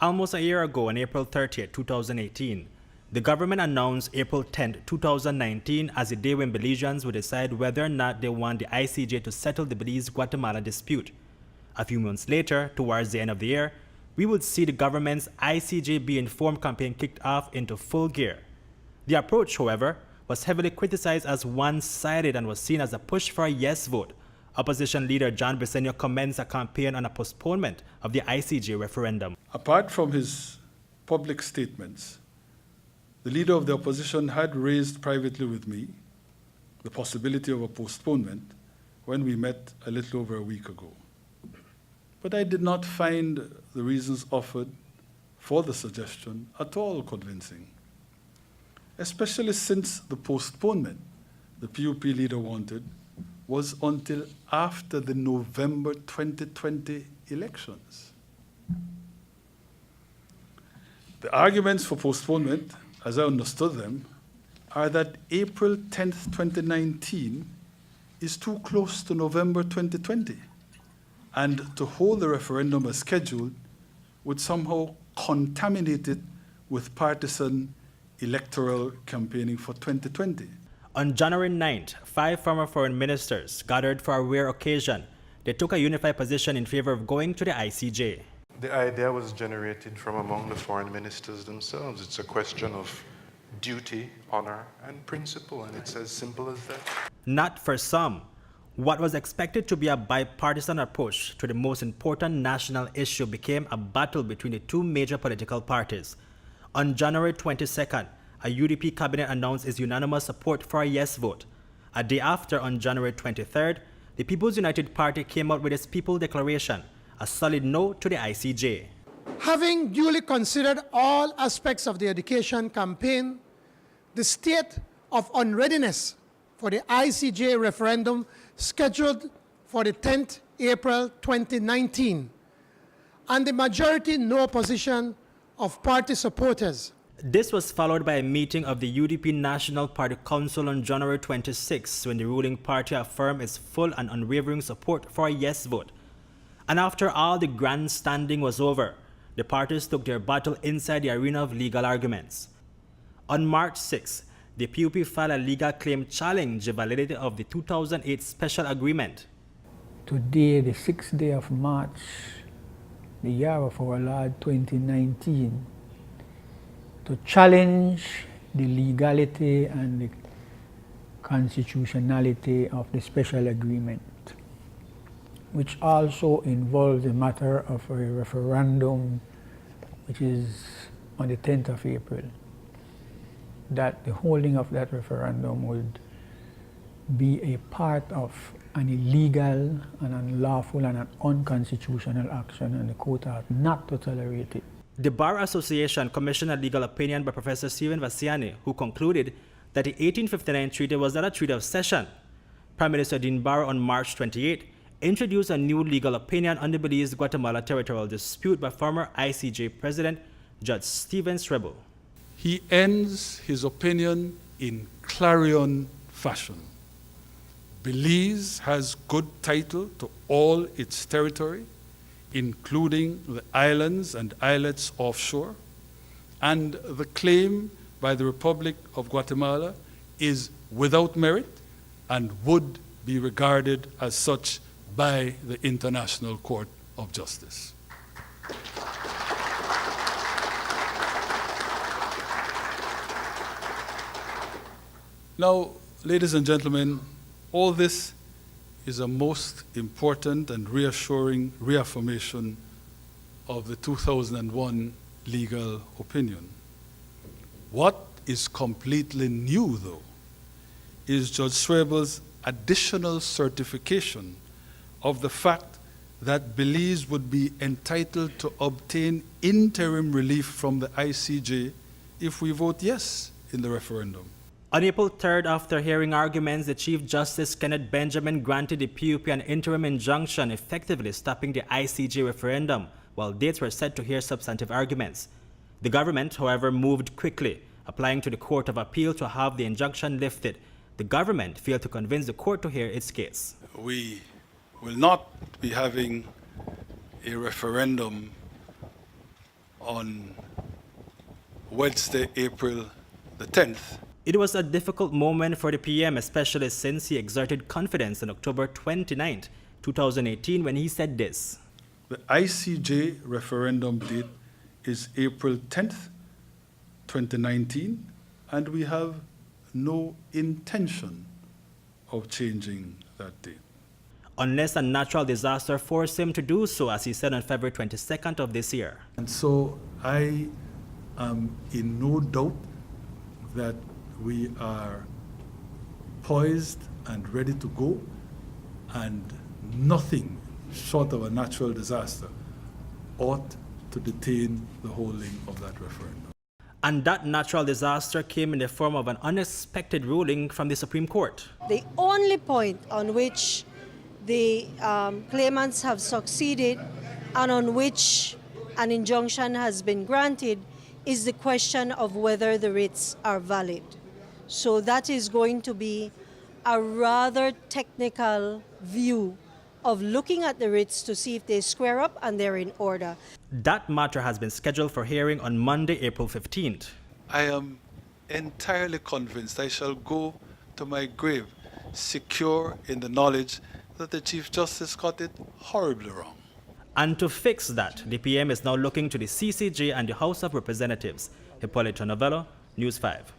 Almost a year ago, on April 30th, 2018, the government announced April 10th, 2019 as the day when Belizeans would decide whether or not they want the I.C.J. to settle the Belize-Guatemala dispute. A few months later, towards the end of the year, we would see the government's I.C.J. Be Informed campaign kicked off into full gear. The approach, however, was heavily criticized as one-sided and was seen as a push for a yes vote. Opposition leader John Briceño commenced a campaign on a postponement of the I.C.J. referendum. Apart from his public statements, the leader of the opposition had raised privately with me the possibility of a postponement when we met a little over a week ago. But I did not find the reasons offered for the suggestion at all convincing, especially since the postponement the PUP leader wanted was until after the November 2020 elections. The arguments for postponement, as I understood them, are that April 10th, 2019 is too close to November 2020, and to hold the referendum as scheduled would somehow contaminate it with partisan electoral campaigning for 2020. On January 9th, 5 former foreign ministers gathered for a rare occasion. They took a unified position in favor of going to the I.C.J. The idea was generated from among the foreign ministers themselves. It's a question of duty, honor, and principle, and it's as simple as that. Not for some. What was expected to be a bipartisan approach to the most important national issue became a battle between the two major political parties. On January 22nd, a UDP cabinet announced its unanimous support for a yes vote. A day after, on January 23rd, the People's United Party came out with its People Declaration, a solid no to the I.C.J. Having duly considered all aspects of the education campaign, the state of unreadiness for the I.C.J. referendum scheduled for the 10th April 2019, and the majority no position of party supporters. This was followed by a meeting of the UDP National Party Council on January 26, when the ruling party affirmed its full and unwavering support for a yes vote. And after all the grandstanding was over, the parties took their battle inside the arena of legal arguments. On March 6, the PUP filed a legal claim challenging the validity of the 2008 special agreement. Today, the 6th day of March, the year of our Lord 2019, to challenge the legality and the constitutionality of the special agreement, which also involves the matter of a referendum, which is on the 10th of April, that the holding of that referendum would be a part of an illegal and unlawful and an unconstitutional action, and the court ought not to tolerate it. The Bar Association commissioned a legal opinion by Professor Stephen Vassiani, who concluded that the 1859 treaty was not a treaty of cession. Prime Minister Dean Barrow on March 28 introduced a new legal opinion on the Belize-Guatemala territorial dispute by former I.C.J. President Judge Stephen Strebel. He ends his opinion in clarion fashion. Belize has good title to all its territory, including the islands and islets offshore, and the claim by the Republic of Guatemala is without merit and would be regarded as such by the International Court of Justice. Now, ladies and gentlemen, all this is a most important and reassuring reaffirmation of the 2001 legal opinion. What is completely new, though, is Judge Strebel's additional certification of the fact that Belize would be entitled to obtain interim relief from the I.C.J. if we vote yes in the referendum. On April 3rd, after hearing arguments, the Chief Justice Kenneth Benjamin granted the PUP an interim injunction effectively stopping the I.C.J. referendum, while dates were set to hear substantive arguments. The government, however, moved quickly, applying to the Court of Appeal to have the injunction lifted. The government failed to convince the court to hear its case. We will not be having a referendum on Wednesday, April the 10th. It was a difficult moment for the PM, especially since he exerted confidence on October 29, 2018, when he said this. The I.C.J. referendum date is April 10th, 2019, and we have no intention of changing that date. Unless a natural disaster forced him to do so, as he said on February 22nd of this year. And so I am in no doubt that we are poised and ready to go, and nothing short of a natural disaster ought to detain the holding of that referendum. And that natural disaster came in the form of an unexpected ruling from the Supreme Court. The only point on which the claimants have succeeded and on which an injunction has been granted is the question of whether the writs are valid. So that is going to be a rather technical view of looking at the writs to see if they square up and they're in order. That matter has been scheduled for hearing on Monday, April 15th. I am entirely convinced I shall go to my grave secure in the knowledge that the Chief Justice got it horribly wrong. And to fix that, the PM is now looking to the CCJ and the House of Representatives. Hipolito, Novelo, News 5.